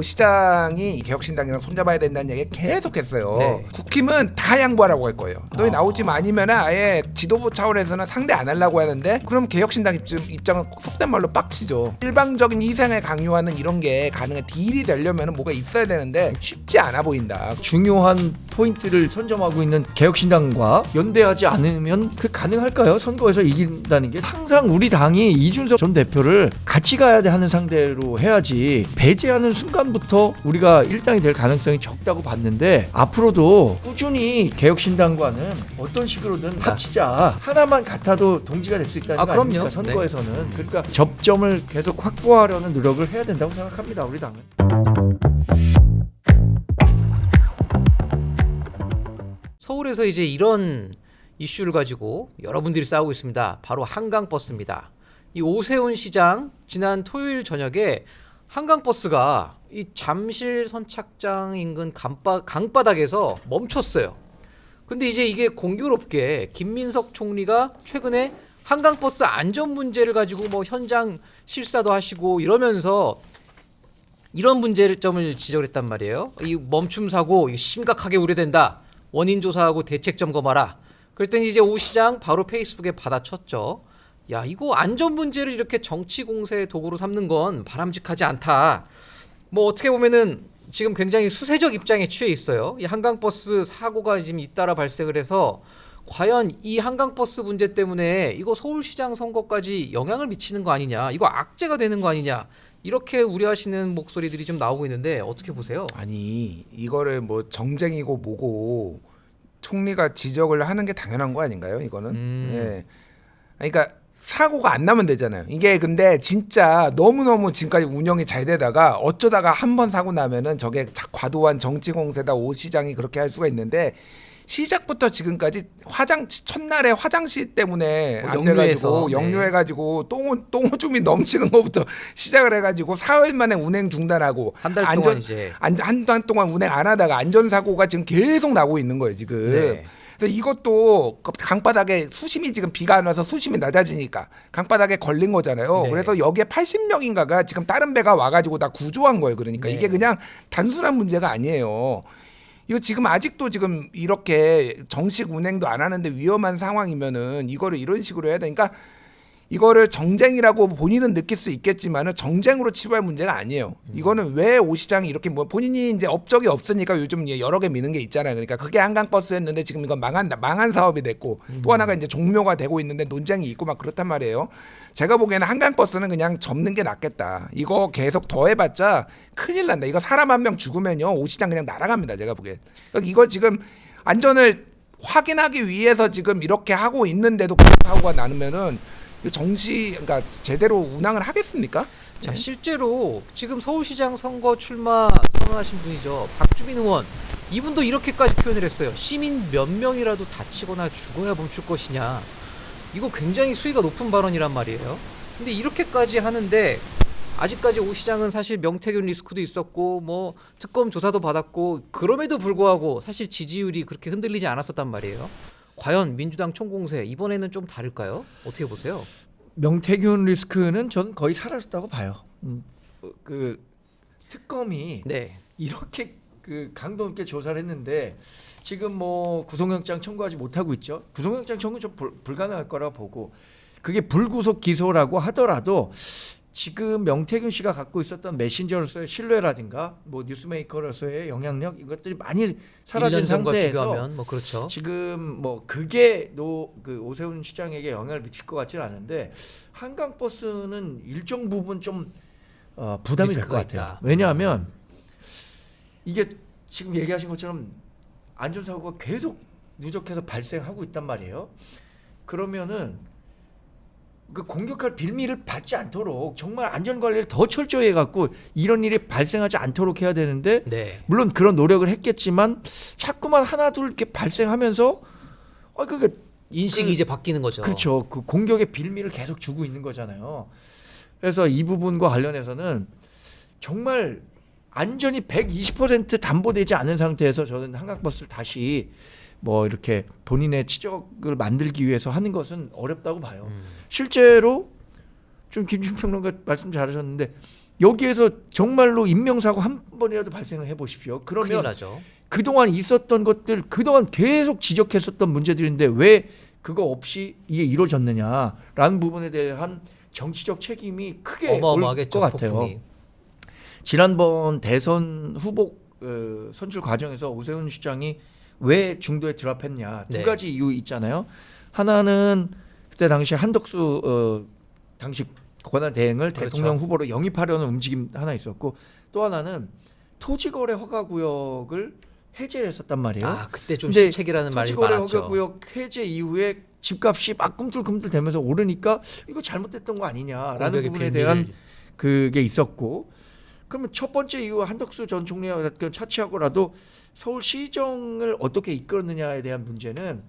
시장이 개혁신당이랑 손잡아야 된다는 얘기 계속했어요. 네. 국힘은 다 양보하라고 할 거예요. 너희 나오지 아니면 아예 지도부 차원에서는 상대 안 하려고 하는데 그럼 개혁신당 입장은 속된 말로 빡치죠. 일방적인 희생을 강요하는 이런 게 가능해. 딜이 되려면 뭐가 있어야 되는데 쉽지 않아 보인다. 중요한 포인트를 선점하고 있는 개혁신당과 연대하지 않으면 그 가능할까요? 선거에서 이긴다는 게 항상 우리 당이 이준석 전 대표를 같이 가야 돼 하는 상대로 해야지 배제하는 순간부터 우리가 일당이 될 가능성이 적다고 봤는데 앞으로도 꾸준히 개혁신당과는 어떤 식으로든 합치자 하나만 같아도 동지가 될 수 있다는 거 그럼요. 아닙니까? 선거에서는 그러니까 접점을 계속 확보하려는 노력을 해야 된다고 생각합니다. 우리 당은. 서울에서 이제 이런 이슈를 가지고 여러분들이 싸우고 있습니다. 바로 한강버스입니다. 이 오세훈 시장 지난 토요일 저녁에 한강버스가 이 잠실 선착장 인근 강바닥에서 멈췄어요. 근데 이제 이게 공교롭게 김민석 총리가 최근에 한강버스 안전 문제를 가지고 뭐 현장 실사도 하시고 이러면서 이런 문제점을 지적을 했단 말이에요. 이 멈춤 사고 심각하게 우려된다. 원인 조사하고 대책 점검하라. 그랬더니 이제 오 시장 바로 페이스북에 받아쳤죠. 야, 이거 안전 문제를 이렇게 정치 공세의 도구로 삼는 건 바람직하지 않다. 뭐 어떻게 보면은 지금 굉장히 수세적 입장에 취해 있어요. 이 한강버스 사고가 지금 잇따라 발생을 해서 과연 이 한강버스 문제 때문에 이거 서울시장 선거까지 영향을 미치는 거 아니냐, 이거 악재가 되는 거 아니냐, 이렇게 우려하시는 목소리들이 좀 나오고 있는데 어떻게 보세요? 아니 이거를 뭐 정쟁이고 뭐고 총리가 지적을 하는 게 당연한 거 아닌가요? 이거는. 예. 그러니까 사고가 안 나면 되잖아요. 이게 근데 진짜 너무너무 지금까지 운영이 잘 되다가 어쩌다가 한 번 사고 나면은 저게 과도한 정치 공세다 오 시장이 그렇게 할 수가 있는데 시작부터 지금까지 첫날에 화장실 때문에 안 돼가지고 역류해가지고 똥오줌이 넘치는 것부터 시작을 해가지고 사흘 만에 운행 중단하고 한 달 동안 이제 한 달 동안 운행 안 하다가 안전사고가 지금 계속 나고 있는 거예요 지금. 네. 그래서 이것도 강바닥에 수심이 지금 비가 안 와서 수심이 낮아지니까 강바닥에 걸린 거잖아요. 네. 그래서 여기에 80명인가가 지금 다른 배가 와가지고 다 구조한 거예요. 그러니까 네. 이게 그냥 단순한 문제가 아니에요. 이거 지금 아직도 지금 이렇게 정식 운행도 안 하는데 위험한 상황이면은 이거를 이런 식으로 해야 되니까 이거를 정쟁이라고 본인은 느낄 수 있겠지만은 정쟁으로 치부할 문제가 아니에요. 이거는 왜 오 시장이 이렇게 뭐 본인이 이제 업적이 없으니까 요즘 여러 개 미는 게 있잖아요. 그러니까 그게 한강버스였는데 지금 이건 망한 사업이 됐고 또 하나가 이제 종묘가 되고 있는데 논쟁이 있고 막 그렇단 말이에요. 제가 보기에는 한강버스는 그냥 접는 게 낫겠다. 이거 계속 더 해봤자 큰일 난다. 이거 사람 한 명 죽으면요 오 시장 그냥 날아갑니다. 제가 보기엔. 그러니까 이거 지금 안전을 확인하기 위해서 지금 이렇게 하고 있는데도 그런 사고가 나면은 그러니까 제대로 운항을 하겠습니까? 자, 실제로 지금 서울시장 선거 출마 선언하신 분이죠. 박주민 의원. 이분도 이렇게까지 표현을 했어요. 시민 몇 명이라도 다치거나 죽어야 멈출 것이냐. 이거 굉장히 수위가 높은 발언이란 말이에요. 근데 이렇게까지 하는데 아직까지 오 시장은 사실 명태균 리스크도 있었고 뭐 특검 조사도 받았고 그럼에도 불구하고 사실 지지율이 그렇게 흔들리지 않았었단 말이에요. 과연 민주당 총공세 이번에는 좀 다를까요? 어떻게 보세요? 명태균 리스크는 전 거의 사라졌다고 봐요. 그 특검이 네. 이렇게 그 강도 있게 조사를 했는데 지금 뭐 구속영장 청구하지 못하고 있죠. 구속영장 청구 좀 불가능할 거라고 보고 그게 불구속 기소라고 하더라도 지금 명태균 씨가 갖고 있었던 메신저로서의 신뢰라든가 뭐 뉴스메이커로서의 영향력 이것들이 많이 사라진 상태에서 비교하면 뭐 그렇죠. 지금 뭐 그게 그 오세훈 시장에게 영향을 미칠 것 같지는 않은데 한강버스는 일정 부분 좀 부담이 될 것 같아요. 있다. 왜냐하면 이게 지금 얘기하신 것처럼 안전사고가 계속 누적해서 발생하고 있단 말이에요. 그러면은 그 공격할 빌미를 받지 않도록 정말 안전관리를 더 철저히 해갖고 이런 일이 발생하지 않도록 해야 되는데 네. 물론 그런 노력을 했겠지만 자꾸만 하나 둘 이렇게 발생하면서 그게 인식이 이제 바뀌는 거죠. 그렇죠. 그 공격의 빌미를 계속 주고 있는 거잖아요. 그래서 이 부분과 관련해서는 정말 안전이 120% 담보되지 않은 상태에서 저는 한강버스를 다시 뭐 이렇게 본인의 치적을 만들기 위해서 하는 것은 어렵다고 봐요. 실제로 좀 김준평론가 말씀 잘하셨는데 여기에서 정말로 인명사고 한 번이라도 발생을 해보십시오. 큰일 그러면 나죠. 그동안 있었던 것들, 그동안 계속 지적했었던 문제들인데 왜 그거 없이 이게 이루어졌느냐라는 부분에 대한 정치적 책임이 크게 올 것 어마어마하겠죠. 같아요. 폭풍이. 지난번 대선 후보 선출 과정에서 오세훈 시장이 왜 중도에 드랍했냐 두 네. 가지 이유 있잖아요. 하나는 그때 당시 한덕수 당시 권한대행을 그렇죠. 대통령 후보로 영입하려는 움직임 하나 있었고, 또 하나는 토지거래 허가구역을 해제를 했었단 말이에요. 아 그때 좀 근데 실책이라는 말이 토지거래 많았죠. 허가구역 해제 이후에 집값이 막 꿈틀꿈틀 되면서 오르니까 이거 잘못됐던 거 아니냐라는 공격의 부분에 빌미를. 대한 그게 있었고, 그러면 첫 번째 이유 한덕수 전 총리와 차치하고라도 서울시정을 어떻게 이끌었느냐에 대한 문제는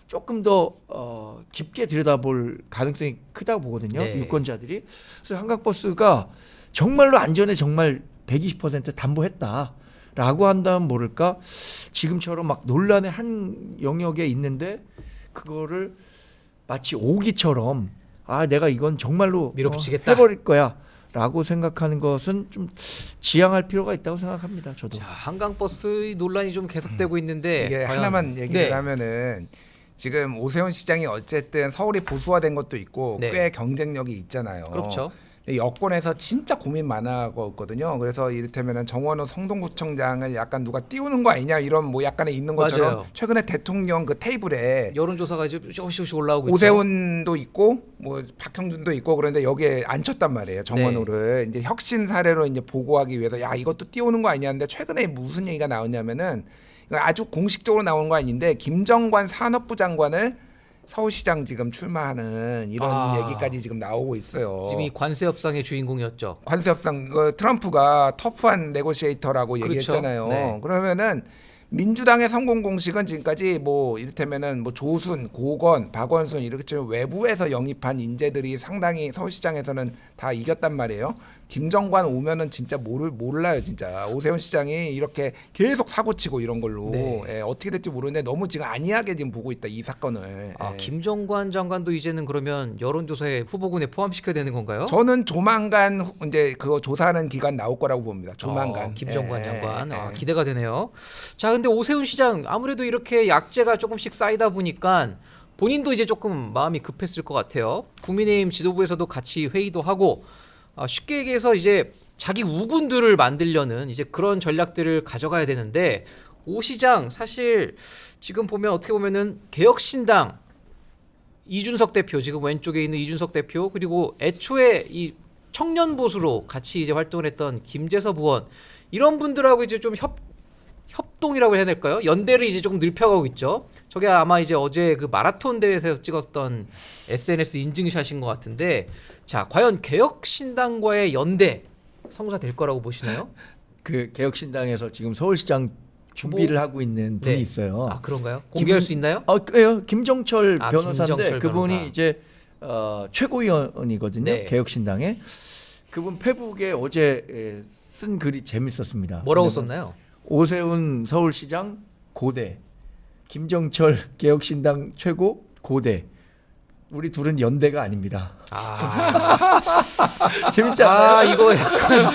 조금 더 깊게 들여다볼 가능성이 크다고 보거든요. 네. 유권자들이. 그래서 한강버스가 정말로 안전에 정말 120% 담보했다라고 한다면 모를까, 지금처럼 막 논란의 한 영역에 있는데 그거를 마치 오기처럼 내가 이건 정말로 밀어붙이겠다. 해버릴 거야 라고 생각하는 것은 좀 지양할 필요가 있다고 생각합니다. 저도. 자, 한강버스 논란이 좀 계속되고 있는데 이게 과연- 하나만 얘기를 네. 하면은 지금 오세훈 시장이 어쨌든 서울이 보수화된 것도 있고 네. 꽤 경쟁력이 있잖아요. 그렇죠. 근데 여권에서 진짜 고민 많았거든요. 그래서 이를테면은 정원호 성동구청장을 약간 누가 띄우는 거 아니냐 이런 뭐 약간의 있는 것처럼 맞아요. 최근에 대통령 그 테이블에 여론조사가 이제 조금씩 올라오고 있죠. 오세훈도 있고 뭐 박형준도 있고 그런데 여기에 앉혔단 말이에요. 정원호를 이제 혁신 사례로 이제 보고하기 위해서 야 이것도 띄우는 거 아니냐는데 최근에 무슨 얘기가 나오냐면은 이거 아주 공식적으로 나온 거 아닌데 김정관 산업부 장관을 서울시장 지금 출마하는 이런 얘기까지 지금 나오고 있어요. 지금 이 관세 협상의 주인공이었죠. 관세 협상 트럼프가 터프한 네고시에이터라고 그렇죠. 얘기했잖아요. 네. 그러면은 민주당의 성공 공식은 지금까지 뭐 이를테면은 뭐 조순, 고건, 박원순 이렇게 좀 외부에서 영입한 인재들이 상당히 서울시장에서는 다 이겼단 말이에요. 김정관 오면은 진짜 몰라요 진짜. 오세훈 시장이 이렇게 계속 사고치고 이런 걸로 네. 예, 어떻게 될지 모르는데 너무 지금 안이하게 지금 보고 있다 이 사건을. 예. 김정관 장관도 이제는 그러면 여론조사에 후보군에 포함시켜야 되는 건가요? 저는 조만간 이제 그거 조사하는 기간 나올 거라고 봅니다. 조만간. 김정관 예, 장관 예. 기대가 되네요. 자, 근데 오세훈 시장 아무래도 이렇게 약재가 조금씩 쌓이다 보니까 본인도 이제 조금 마음이 급했을 것 같아요. 국민의힘 지도부에서도 같이 회의도 하고 쉽게 얘기해서 이제 자기 우군들을 만들려는 이제 그런 전략들을 가져가야 되는데, 오 시장 사실 지금 보면 어떻게 보면은 개혁신당 이준석 대표, 지금 왼쪽에 있는 이준석 대표, 그리고 애초에 이 청년 보수로 같이 이제 활동을 했던 김재섭 의원, 이런 분들하고 이제 좀 협동이라고 해야 될까요? 연대를 이제 조금 늘펴가고 있죠. 저게 아마 이제 어제 그 마라톤 대회에서 찍었던 SNS 인증샷인 것 같은데, 자 과연 개혁신당과의 연대 성사될 거라고 보시나요? 그 개혁신당에서 지금 서울시장 준비를 하고 있는 분이 네. 있어요. 아 그런가요? 공개할 수 있나요? 그래요. 김정철 변호사인데 김정철 그분이 변호사. 이제 최고위원이거든요. 네. 개혁신당에. 그분 페북에 어제 쓴 글이 재밌었습니다. 뭐라고 왜냐면 썼나요? 오세훈 서울시장 고대, 김정철 개혁신당 최고 고대. 우리 둘은 연대가 아닙니다. 재밌지 않나요? 이거 약간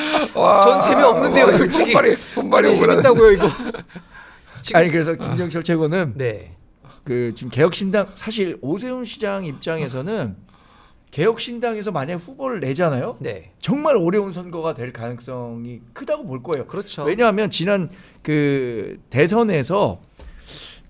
전 재미없는데요, 솔직히. 손발이 재밌다고요 이거. 아니 그래서 김정철 최고는 네. 그 지금 개혁신당, 사실 오세훈 시장 입장에서는 개혁신당에서 만약 후보를 내잖아요. 네. 정말 어려운 선거가 될 가능성이 크다고 볼 거예요. 그렇죠. 왜냐하면 지난 그 대선에서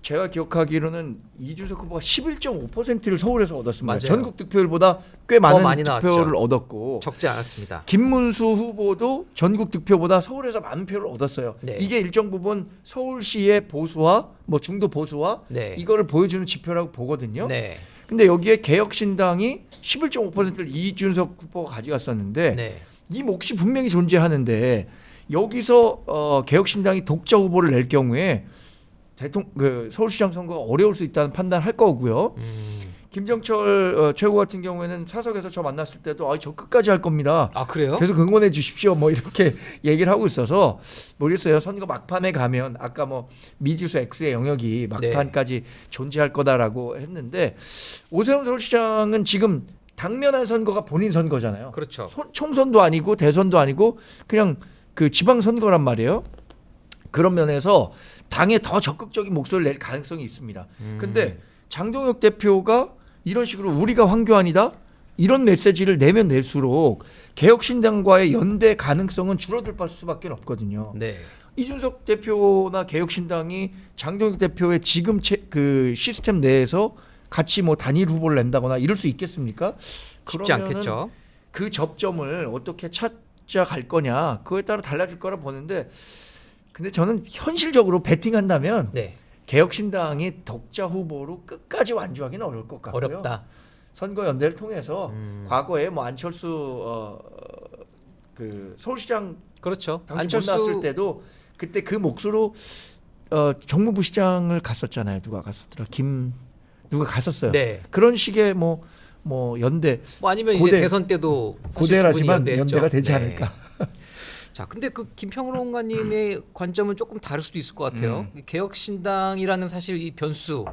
제가 기억하기로는 이준석 후보가 11.5%를 서울에서 얻었습니다. 맞아요. 전국 득표율보다 꽤 많은 많이 득표를 나왔죠. 얻었고, 적지 않았습니다. 김문수 후보도 전국 득표보다 서울에서 많은 표를 얻었어요. 네. 이게 일정 부분 서울시의 보수화, 뭐 중도 보수화, 네. 이거를 보여주는 지표라고 보거든요. 네. 근데 여기에 개혁신당이 11.5%를 이준석 후보가 가져갔었는데 네. 이 몫이 분명히 존재하는데, 여기서 개혁신당이 독자 후보를 낼 경우에 서울시장 선거가 어려울 수 있다는 판단할 거고요. 김정철 최고 같은 경우에는 사석에서 저 만났을 때도 저 끝까지 할 겁니다. 아 그래요? 계속 응원해 주십시오. 뭐 이렇게 얘기를 하고 있어서 모르겠어요. 선거 막판에 가면 아까 뭐 미지수 X의 영역이 막판까지 존재할 거다라고 했는데, 오세훈 서울시장은 지금 당면한 선거가 본인 선거잖아요. 그렇죠. 총선도 아니고 대선도 아니고 그냥 그 지방 선거란 말이에요. 그런 면에서 당에 더 적극적인 목소리를 낼 가능성이 있습니다. 근데 장동혁 대표가 이런 식으로 우리가 황교안이다 이런 메시지를 내면 낼수록 개혁신당과의 연대 가능성은 줄어들 수밖에 없거든요. 네. 이준석 대표나 개혁신당이 장동혁 대표의 지금 그 시스템 내에서 같이 뭐 단일 후보를 낸다거나 이럴 수 있겠습니까? 쉽지 그러면은 않겠죠. 그 접점을 어떻게 찾아갈 거냐 그거에 따라 달라질 거라 보는데, 근데 저는 현실적으로 베팅한다면 네. 개혁신당이 독자 후보로 끝까지 완주하기는 어려울 것 같고요. 어렵다. 선거 연대를 통해서 과거에 뭐 안철수 그 서울시장 그렇죠. 당시 못 나왔을 때도 그때 그 몫으로 정무부 시장을 갔었잖아요. 누가 갔었더라? 누가 갔었어요. 네. 그런 식의 뭐 연대 뭐 아니면 고대, 이제 대선 때도 사실 두 분이 고대라지만 연대했죠. 연대가 되지 네. 않을까. 자, 근데 그 김평론가님의 관점은 조금 다를 수도 있을 것 같아요. 개혁신당이라는 사실 이 변수,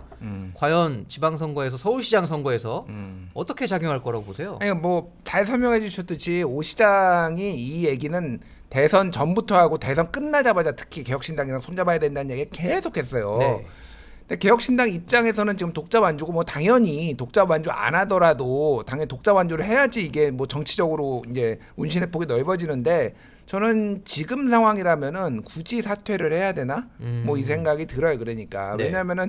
과연 지방선거에서 서울시장 선거에서 어떻게 작용할 거라고 보세요? 아니 뭐 잘 설명해 주셨듯이 오 시장이 이 얘기는 대선 전부터 하고 대선 끝나자마자 특히 개혁신당이랑 손잡아야 된다는 얘기 계속했어요. 네. 근데 개혁신당 입장에서는 지금 독자 완주고 뭐 당연히 독자 완주 안 하더라도 당연히 독자 완주를 해야지 이게 뭐 정치적으로 이제 운신의 폭이 넓어지는데, 저는 지금 상황이라면은 굳이 사퇴를 해야 되나? 뭐 이 생각이 들어요. 그러니까 네. 왜냐하면은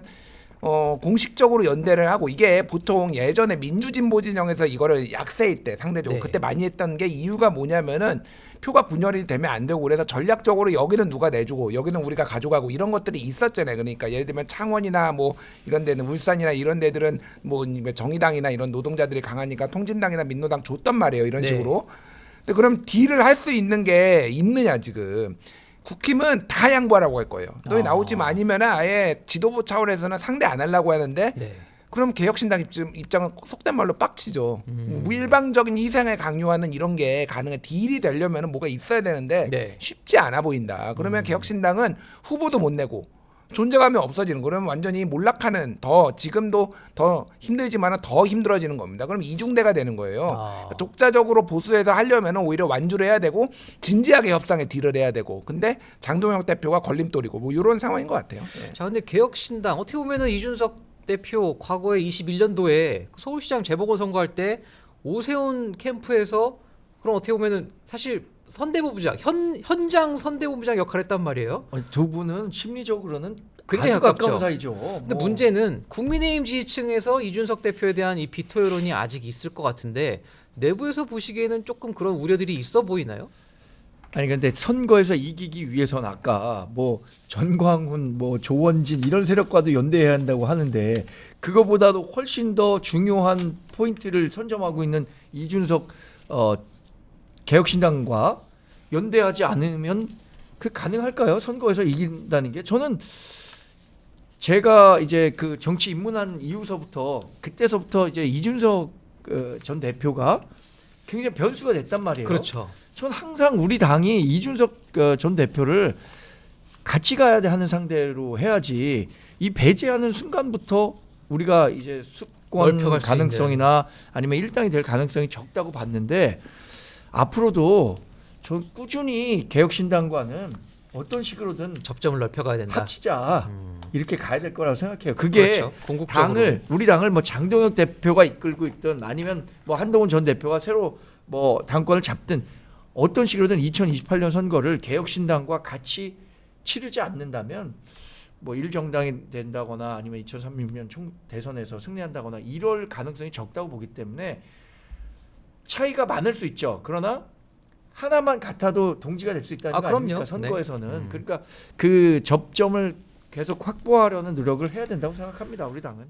공식적으로 연대를 하고, 이게 보통 예전에 민주진보 진영에서 이거를 약세일 때 상대적으로 네. 그때 많이 했던 게 이유가 뭐냐면은 표가 분열이 되면 안 되고, 그래서 전략적으로 여기는 누가 내주고 여기는 우리가 가져가고 이런 것들이 있었잖아요. 그러니까 예를 들면 창원이나 뭐 이런 데는, 울산이나 이런 데들은 뭐 정의당이나 이런 노동자들이 강하니까 통진당이나 민노당 줬단 말이에요. 이런 네. 식으로. 근데 그럼 딜을 할 수 있는 게 있느냐 지금. 국힘은 다 양보하라고 할 거예요. 너희 나오지 마. 아니면 아예 지도부 차원에서는 상대 안 하려고 하는데 네. 그럼 개혁신당 입장은 속된 말로 빡치죠. 일방적인 희생을 강요하는 이런 게 가능해. 딜이 되려면 뭐가 있어야 되는데 네. 쉽지 않아 보인다. 그러면 개혁신당은 후보도 못 내고 존재감이 없어지는 거. 그러면 완전히 몰락하는, 더 지금도 더 힘들지만 더 힘들어지는 겁니다. 그럼 이중대가 되는 거예요. 독자적으로 보수해서 하려면 오히려 완주를 해야 되고 진지하게 협상에 딜을 해야 되고, 근데 장동혁 대표가 걸림돌이고 뭐 이런 상황인 것 같아요. 예. 자, 근데 개혁신당 어떻게 보면은 이준석 대표 과거에 21년도에 서울시장 재보궐 선거할 때 오세훈 캠프에서 그럼 어떻게 보면은 사실 선대본부장 현장 선대본부장 역할을 했단 말이에요. 두 분은 심리적으로는 굉장히 아주 가깝죠. 가까운 사이죠. 근데 뭐. 문제는 국민의힘 지지층에서 이준석 대표에 대한 이 비토 여론이 아직 있을 것 같은데 내부에서 보시기에는 조금 그런 우려들이 있어 보이나요? 아니 근데 선거에서 이기기 위해서는 아까 뭐 전광훈, 뭐 조원진 이런 세력과도 연대해야 한다고 하는데, 그거보다도 훨씬 더 중요한 포인트를 선점하고 있는 이준석 개혁신당과 연대하지 않으면 그 가능할까요? 선거에서 이긴다는 게. 저는 제가 이제 그 정치 입문한 이후서부터, 그때서부터 이제 이준석 전 대표가 굉장히 변수가 됐단 말이에요. 그렇죠. 전 항상 우리 당이 이준석 전 대표를 같이 가야 돼 하는 상대로 해야지, 이 배제하는 순간부터 우리가 이제 수권 넓혀갈 수 가능성이나 아니면 일당이 될 가능성이 적다고 봤는데, 앞으로도 저 꾸준히 개혁신당과는 어떤 식으로든 접점을 넓혀가야 된다. 합치자 이렇게 가야 될 거라고 생각해요. 그게 그렇죠. 궁극적으로. 우리 당을 뭐 장동혁 대표가 이끌고 있든 아니면 뭐 한동훈 전 대표가 새로 뭐 당권을 잡든 어떤 식으로든 2028년 선거를 개혁신당과 같이 치르지 않는다면 뭐 1정당이 된다거나 아니면 2030년 대선에서 승리한다거나 이럴 가능성이 적다고 보기 때문에 차이가 많을 수 있죠. 그러나 하나만 같아도 동지가 될 수 있다는 거 아닙니까? 그럼요. 선거에서는. 네. 그러니까 그 접점을 계속 확보하려는 노력을 해야 된다고 생각합니다. 우리 당은.